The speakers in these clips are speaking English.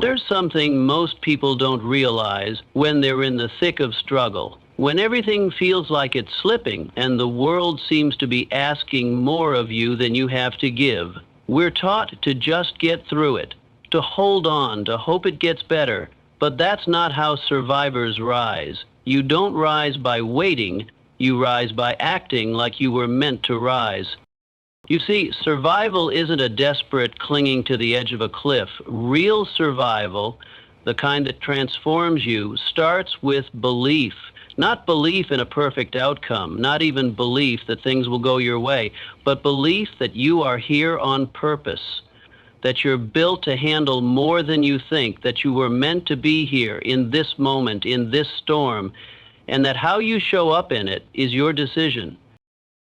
There's something most people don't realize when they're in the thick of struggle. When everything feels like it's slipping and the world seems to be asking more of you than you have to give, we're taught to just get through it, to hold on, to hope it gets better. But that's not how survivors rise. You don't rise by waiting, you rise by acting like you were meant to rise. You see, survival isn't a desperate clinging to the edge of a cliff. Real survival, the kind that transforms you, starts with belief. Not belief in a perfect outcome, not even belief that things will go your way, but belief that you are here on purpose, that you're built to handle more than you think, that you were meant to be here in this moment, in this storm, and that how you show up in it is your decision.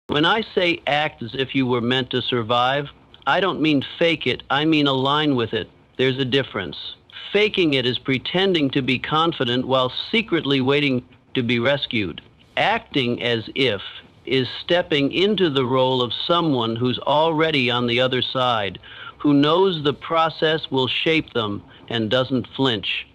When I say act as if you were meant to survive, I don't mean fake it, I mean align with it. There's a difference. Faking it is pretending to be confident while secretly waiting to be rescued. Acting as if is stepping into the role of someone who's already on the other side, who knows the process will shape them and doesn't flinch.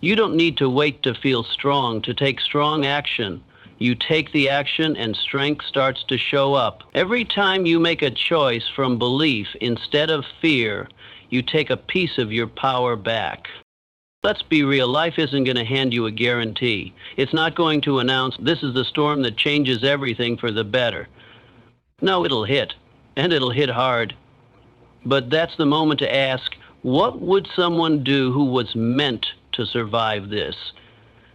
You don't need to wait to feel strong, to take strong action. You take the action and strength starts to show up. Every time you make a choice from belief instead of fear, you take a piece of your power back. Let's be real, life isn't going to hand you a guarantee. It's not going to announce, this is the storm that changes everything for the better. No, it'll hit, and it'll hit hard. But that's the moment to ask, what would someone do who was meant to survive this?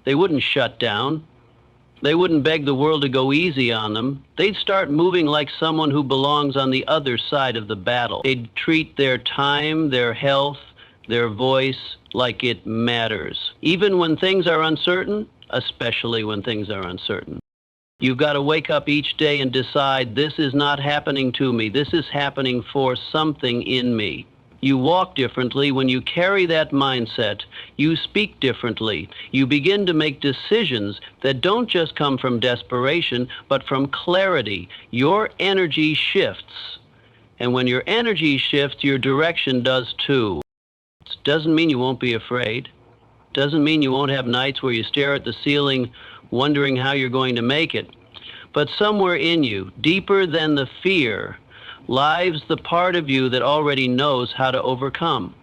They wouldn't shut down. They wouldn't beg the world to go easy on them. They'd start moving like someone who belongs on the other side of the battle. They'd treat their time, their health, their voice like it matters. Even when things are uncertain, especially when things are uncertain. You've got to wake up each day and decide, this is not happening to me. This is happening for something in me. You walk differently when you carry that mindset. You speak differently. You begin to make decisions that don't just come from desperation, but from clarity. Your energy shifts. And when your energy shifts, your direction does too. It doesn't mean you won't be afraid. Doesn't mean you won't have nights where you stare at the ceiling wondering how you're going to make it. But somewhere in you, deeper than the fear, lies the part of you that already knows how to overcome.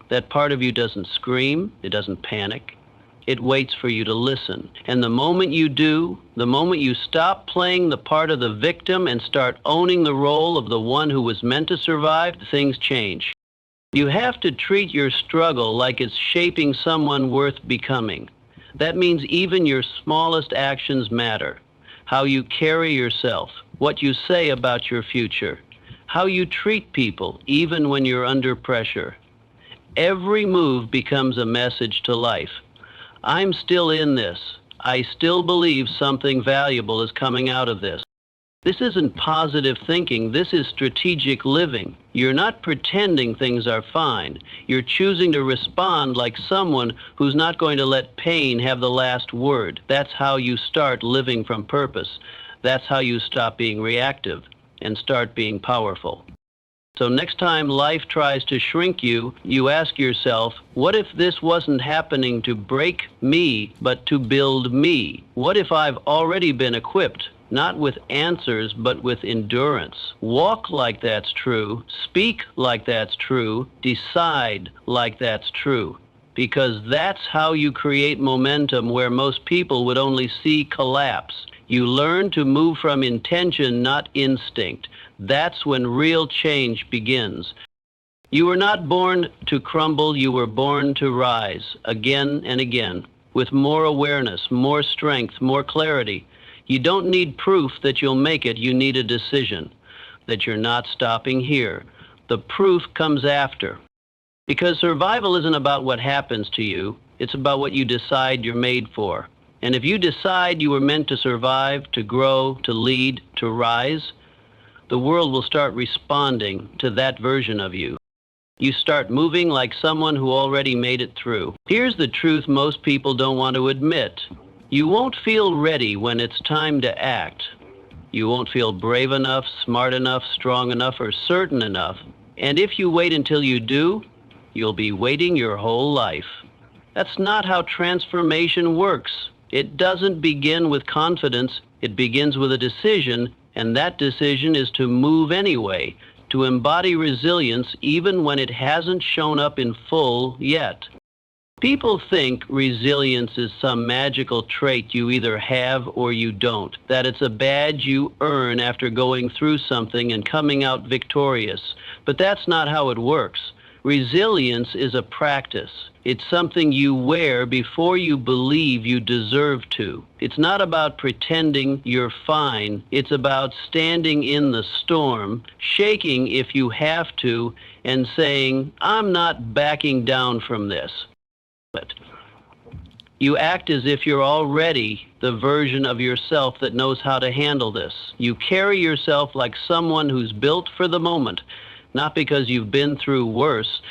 That part of you doesn't scream, it doesn't panic. It waits for you to listen. And the moment you do, the moment you stop playing the part of the victim and start owning the role of the one who was meant to survive, things change. You have to treat your struggle like it's shaping someone worth becoming. That means even your smallest actions matter. How you carry yourself, what you say about your future, how you treat people, even when you're under pressure. Every move becomes a message to life. I'm still in this. I still believe something valuable is coming out of this. This isn't positive thinking, this is strategic living. You're not pretending things are fine. You're choosing to respond like someone who's not going to let pain have the last word. That's how you start living from purpose. That's how you stop being reactive and start being powerful. So next time life tries to shrink you, you ask yourself, what if this wasn't happening to break me, but to build me? What if I've already been equipped, not with answers, but with endurance? Walk like that's true, speak like that's true, decide like that's true. Because that's how you create momentum where most people would only see collapse. You learn to move from intention, not instinct. That's when real change begins. You were not born to crumble, you were born to rise again and again, with more awareness, more strength, more clarity. You don't need proof that you'll make it, you need a decision, that you're not stopping here. The proof comes after. Because survival isn't about what happens to you, it's about what you decide you're made for. And if you decide you were meant to survive, to grow, to lead, to rise, the world will start responding to that version of you. You start moving like someone who already made it through. Here's the truth most people don't want to admit. You won't feel ready when it's time to act. You won't feel brave enough, smart enough, strong enough, or certain enough. And if you wait until you do, you'll be waiting your whole life. That's not how transformation works. It doesn't begin with confidence. It begins with a decision, and that decision is to move anyway, to embody resilience even when it hasn't shown up in full yet. People think resilience is some magical trait you either have or you don't, that it's a badge you earn after going through something and coming out victorious. But that's not how it works. Resilience is a practice. It's something you wear before you believe you deserve to. It's not about pretending you're fine. It's about standing in the storm, shaking if you have to, and saying, "I'm not backing down from this." You act as if you're already the version of yourself that knows how to handle this. You carry yourself like someone who's built for the moment, not because you've been through worse,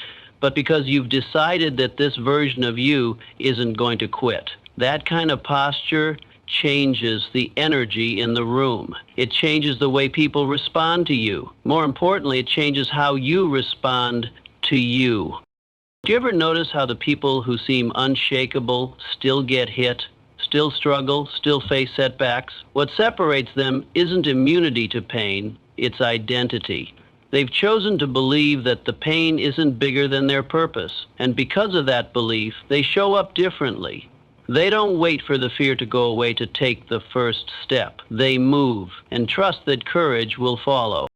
but because you've decided that this version of you isn't going to quit. That kind of posture changes the energy in the room. It changes the way people respond to you. More importantly, it changes how you respond to you. Do you ever notice how the people who seem unshakable still get hit, still struggle, still face setbacks? What separates them isn't immunity to pain, it's identity. They've chosen to believe that the pain isn't bigger than their purpose, and because of that belief, they show up differently. They don't wait for the fear to go away to take the first step. They move and trust that courage will follow.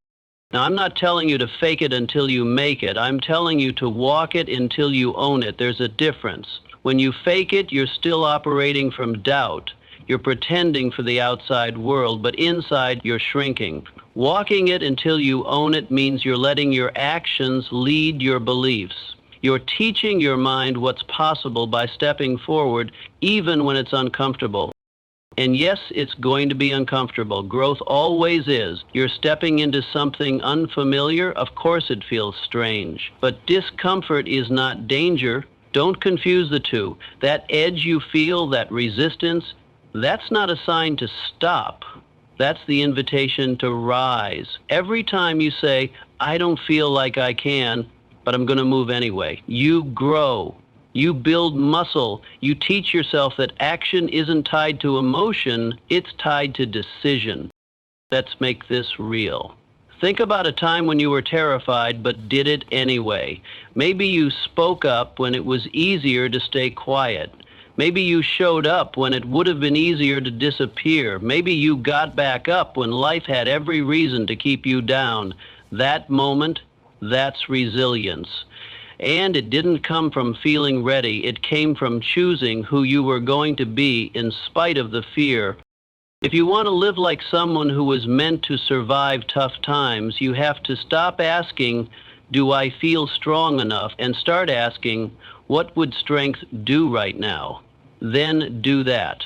Now, I'm not telling you to fake it until you make it. I'm telling you to walk it until you own it. There's a difference. When you fake it, you're still operating from doubt. You're pretending for the outside world, but inside you're shrinking. Walking it until you own it means you're letting your actions lead your beliefs. You're teaching your mind what's possible by stepping forward, even when it's uncomfortable. And yes, it's going to be uncomfortable. Growth always is. You're stepping into something unfamiliar. Of course it feels strange. But discomfort is not danger. Don't confuse the two. That edge you feel, that resistance, that's not a sign to stop. That's the invitation to rise. Every time you say, "I don't feel like I can, but I'm going to move anyway," you grow. You build muscle. You teach yourself that action isn't tied to emotion, it's tied to decision. Let's make this real. Think about a time when you were terrified but did it anyway. Maybe you spoke up when it was easier to stay quiet. Maybe you showed up when it would have been easier to disappear. Maybe you got back up when life had every reason to keep you down. That moment, that's resilience. And it didn't come from feeling ready. It came from choosing who you were going to be in spite of the fear. If you want to live like someone who was meant to survive tough times, you have to stop asking, "Do I feel strong enough?" and start asking, "What would strength do right now?" Then do that.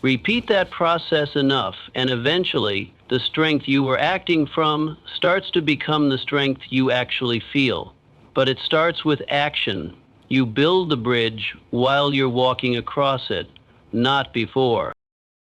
Repeat that process enough, and eventually the strength you were acting from starts to become the strength you actually feel. But it starts with action. You build the bridge while you're walking across it, not before.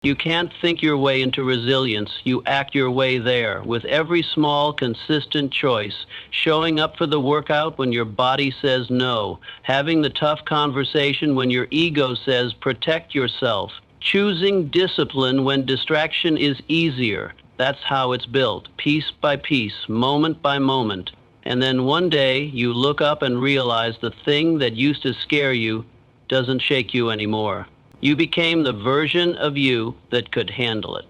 You can't think your way into resilience. You act your way there with every small, consistent choice. Showing up for the workout when your body says no. Having the tough conversation when your ego says protect yourself. Choosing discipline when distraction is easier. That's how it's built, piece by piece, moment by moment. And then one day you look up and realize the thing that used to scare you doesn't shake you anymore. You became the version of you that could handle it.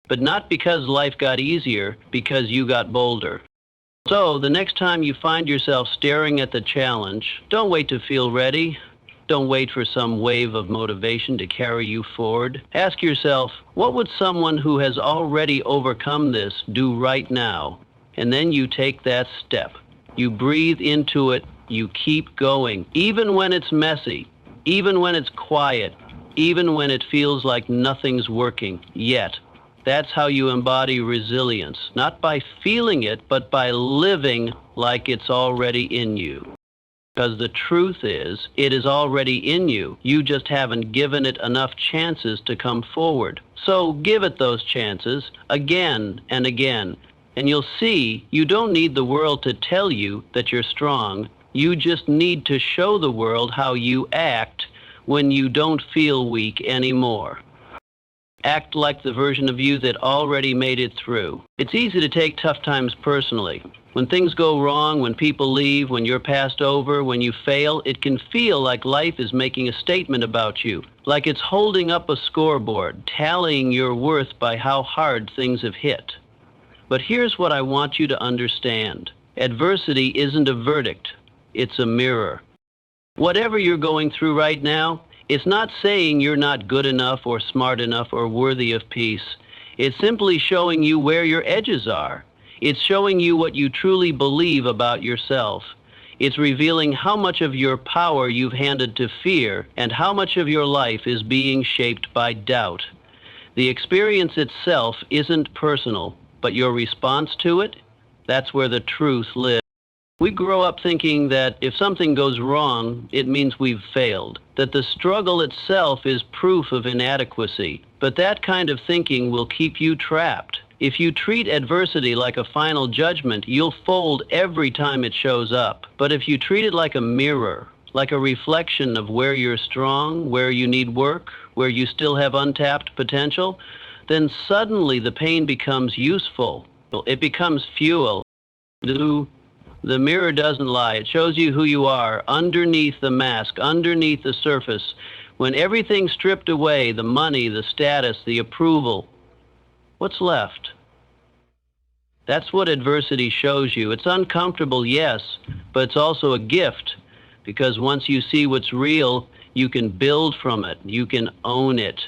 But not because life got easier, because you got bolder. So the next time you find yourself staring at the challenge, don't wait to feel ready. Don't wait for some wave of motivation to carry you forward. Ask yourself, what would someone who has already overcome this do right now? And then you take that step. You breathe into it. You keep going, even when it's messy, even when it's quiet, even when it feels like nothing's working yet. That's how you embody resilience, not by feeling it, but by living like it's already in you. Because the truth is, it is already in you. You just haven't given it enough chances to come forward. So give it those chances again and again. And you'll see you don't need the world to tell you that you're strong. You just need to show the world how you act when you don't feel weak anymore. Act like the version of you that already made it through. It's easy to take tough times personally. When things go wrong, when people leave, when you're passed over, when you fail, it can feel like life is making a statement about you, like it's holding up a scoreboard, tallying your worth by how hard things have hit. But here's what I want you to understand. Adversity isn't a verdict, it's a mirror. Whatever you're going through right now, it's not saying you're not good enough or smart enough or worthy of peace. It's simply showing you where your edges are. It's showing you what you truly believe about yourself. It's revealing how much of your power you've handed to fear and how much of your life is being shaped by doubt. The experience itself isn't personal, but your response to it, that's where the truth lives. We grow up thinking that if something goes wrong, it means we've failed, that the struggle itself is proof of inadequacy. But that kind of thinking will keep you trapped. If you treat adversity like a final judgment, you'll fold every time it shows up. But if you treat it like a mirror, like a reflection of where you're strong, where you need work, where you still have untapped potential, then suddenly the pain becomes useful. It becomes fuel. The mirror doesn't lie. It shows you who you are, underneath the mask, underneath the surface. When everything's stripped away, the money, the status, the approval, what's left? That's what adversity shows you. It's uncomfortable, yes, but it's also a gift, because once you see what's real, you can build from it. You can own it.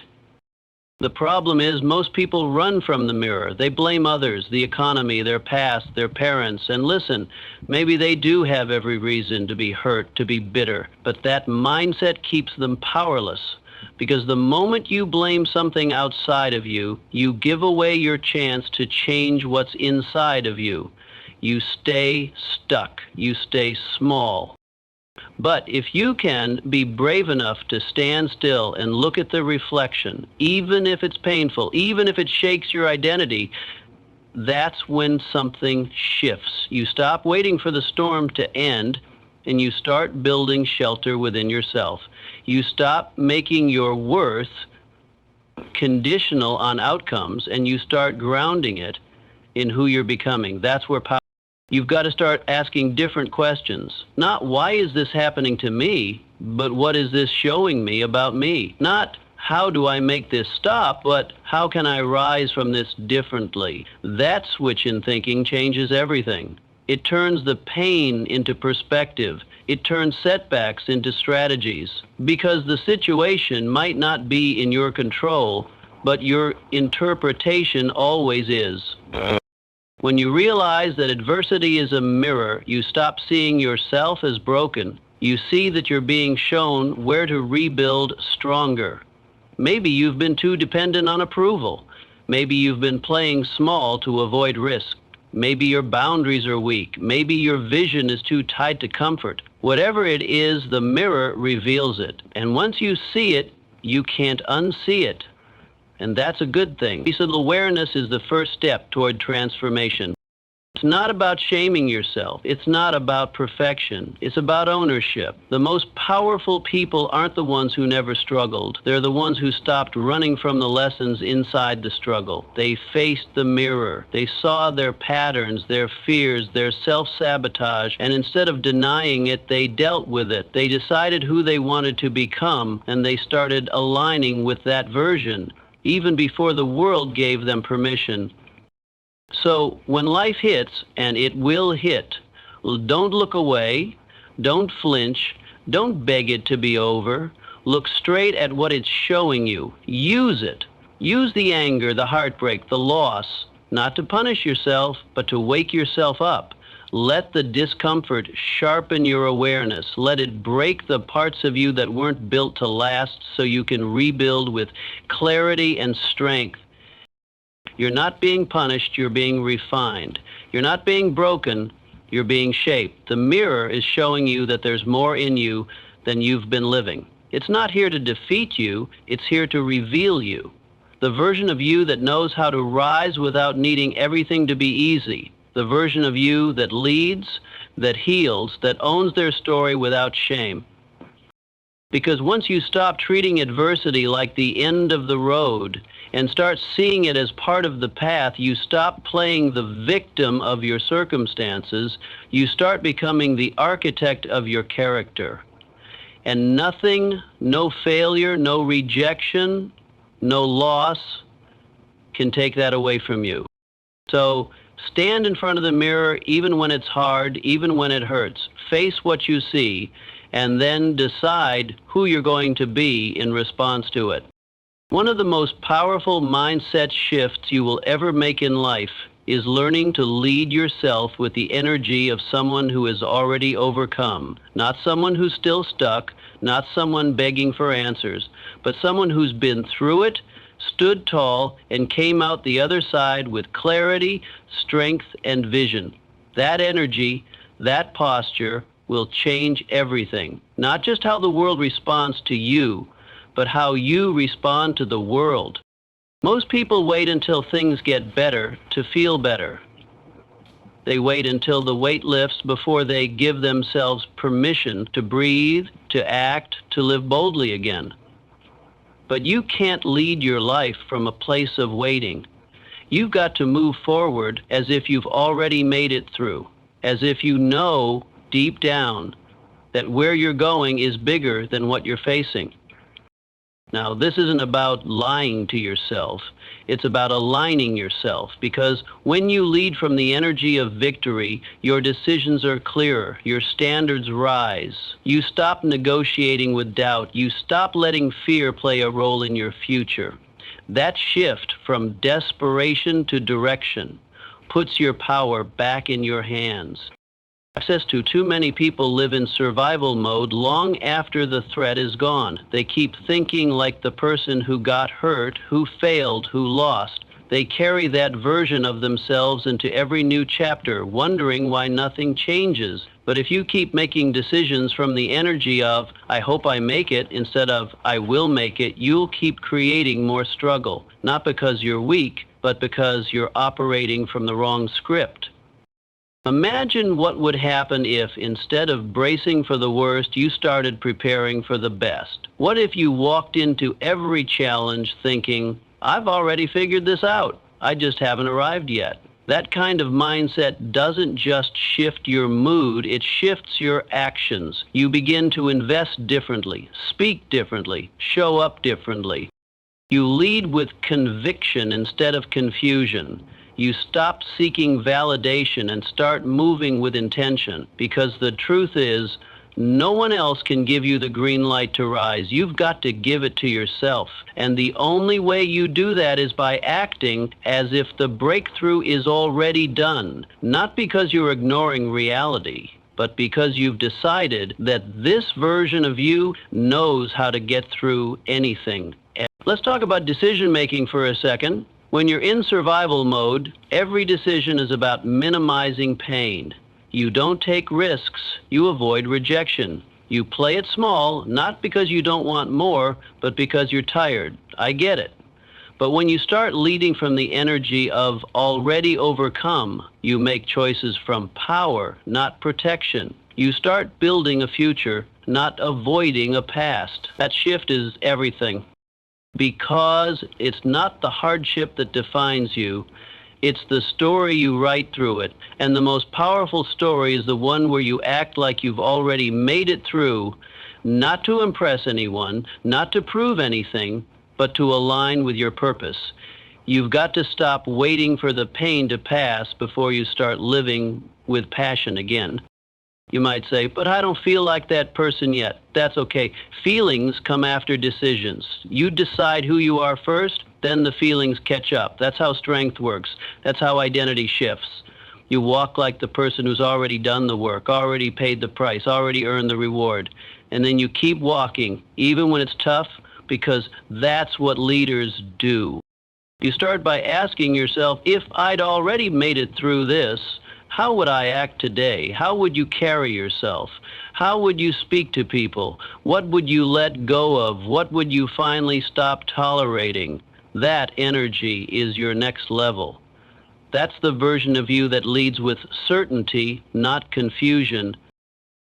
The problem is most people run from the mirror. They blame others, the economy, their past, their parents. And listen, maybe they do have every reason to be hurt, to be bitter, but that mindset keeps them powerless. Because the moment you blame something outside of you, you give away your chance to change what's inside of you. You stay stuck. You stay small. But if you can be brave enough to stand still and look at the reflection, even if it's painful, even if it shakes your identity, that's when something shifts. You stop waiting for the storm to end, and you start building shelter within yourself. You stop making your worth conditional on outcomes, and you start grounding it in who you're becoming. That's where power. You've got to start asking different questions. Not why is this happening to me, but what is this showing me about me? Not how do I make this stop, but how can I rise from this differently? That switch in thinking changes everything. It turns the pain into perspective. It turns setbacks into strategies. Because the situation might not be in your control, but your interpretation always is. When you realize that adversity is a mirror, you stop seeing yourself as broken. You see that you're being shown where to rebuild stronger. Maybe you've been too dependent on approval. Maybe you've been playing small to avoid risk. Maybe your boundaries are weak. Maybe your vision is too tied to comfort. Whatever it is, the mirror reveals it. And once you see it, you can't unsee it. And that's a good thing. Piece of awareness is the first step toward transformation. It's not about shaming yourself. It's not about perfection. It's about ownership. The most powerful people aren't the ones who never struggled. They're the ones who stopped running from the lessons inside the struggle. They faced the mirror. They saw their patterns, their fears, their self-sabotage, and instead of denying it, they dealt with it. They decided who they wanted to become, and they started aligning with that version, even before the world gave them permission. So when life hits, and it will hit, don't look away, don't flinch, don't beg it to be over. Look straight at what it's showing you. Use it. Use the anger, the heartbreak, the loss, not to punish yourself, but to wake yourself up. Let the discomfort sharpen your awareness. Let it break the parts of you that weren't built to last so you can rebuild with clarity and strength. You're not being punished, you're being refined. You're not being broken, you're being shaped. The mirror is showing you that there's more in you than you've been living. It's not here to defeat you, it's here to reveal you. The version of you that knows how to rise without needing everything to be easy. The version of you that leads, that heals, that owns their story without shame. Because once you stop treating adversity like the end of the road and start seeing it as part of the path, you stop playing the victim of your circumstances. You start becoming the architect of your character. And nothing, no failure, no rejection, no loss can take that away from you. So stand in front of the mirror even when it's hard, even when it hurts. Face what you see, and then decide who you're going to be in response to it. One of the most powerful mindset shifts you will ever make in life is learning to lead yourself with the energy of someone who has already overcome. Not someone who's still stuck, not someone begging for answers, but someone who's been through it, stood tall, and came out the other side with clarity, strength, and vision. That energy, that posture, will change everything. Not just how the world responds to you, but how you respond to the world. Most people wait until things get better to feel better. They wait until the weight lifts before they give themselves permission to breathe, to act, to live boldly again. But you can't lead your life from a place of waiting. You've got to move forward as if you've already made it through, as if you know deep down that where you're going is bigger than what you're facing. Now, this isn't about lying to yourself. It's about aligning yourself, because when you lead from the energy of victory, your decisions are clearer, your standards rise. You stop negotiating with doubt. You stop letting fear play a role in your future. That shift from desperation to direction puts your power back in your hands. Access to too many people live in survival mode long after the threat is gone. They keep thinking like the person who got hurt, who failed, who lost. They carry that version of themselves into every new chapter, wondering why nothing changes. But if you keep making decisions from the energy of, I hope I make it, instead of, I will make it, you'll keep creating more struggle. Not because you're weak, but because you're operating from the wrong script. Imagine what would happen if, instead of bracing for the worst, you started preparing for the best. What if you walked into every challenge thinking, I've already figured this out, I just haven't arrived yet? That kind of mindset doesn't just shift your mood, it shifts your actions. You begin to invest differently, speak differently, show up differently. You lead with conviction instead of confusion. You stop seeking validation and start moving with intention, because the truth is, no one else can give you the green light to rise. You've got to give it to yourself. And the only way you do that is by acting as if the breakthrough is already done, not because you're ignoring reality, but because you've decided that this version of you knows how to get through anything. Let's talk about decision making for a second. When you're in survival mode, every decision is about minimizing pain. You don't take risks, you avoid rejection. You play it small, not because you don't want more, but because you're tired. I get it. But when you start leading from the energy of already overcome, you make choices from power, not protection. You start building a future, not avoiding a past. That shift is everything. Because it's not the hardship that defines you, it's the story you write through it. And the most powerful story is the one where you act like you've already made it through, not to impress anyone, not to prove anything, but to align with your purpose. You've got to stop waiting for the pain to pass before you start living with passion again. You might say, but I don't feel like that person yet. That's okay. Feelings come after decisions. You decide who you are first, then the feelings catch up. That's how strength works. That's how identity shifts. You walk like the person who's already done the work, already paid the price, already earned the reward. And then you keep walking, even when it's tough, because that's what leaders do. You start by asking yourself, if I'd already made it through this, how would I act today? How would you carry yourself? How would you speak to people? What would you let go of? What would you finally stop tolerating? That energy is your next level. That's the version of you that leads with certainty, not confusion.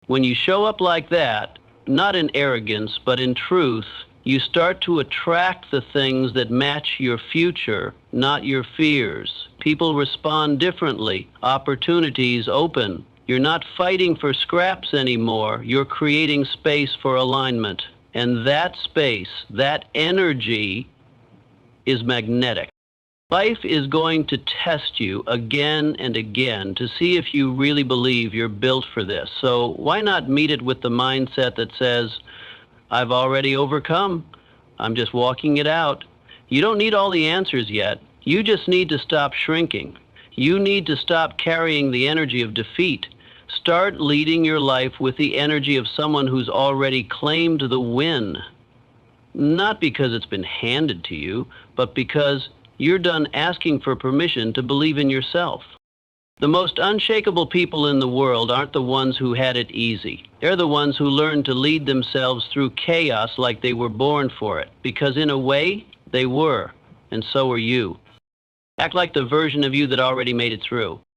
When you show up like that, not in arrogance, but in truth, you start to attract the things that match your future, not your fears. People respond differently. Opportunities open. You're not fighting for scraps anymore. You're creating space for alignment. And that space, that energy, is magnetic. Life is going to test you again and again to see if you really believe you're built for this. So why not meet it with the mindset that says, I've already overcome. I'm just walking it out. You don't need all the answers yet. You just need to stop shrinking. You need to stop carrying the energy of defeat. Start leading your life with the energy of someone who's already claimed the win. Not because it's been handed to you, but because you're done asking for permission to believe in yourself. The most unshakable people in the world aren't the ones who had it easy. They're the ones who learned to lead themselves through chaos like they were born for it. Because in a way, they were, and so are you. Act like the version of you that already made it through.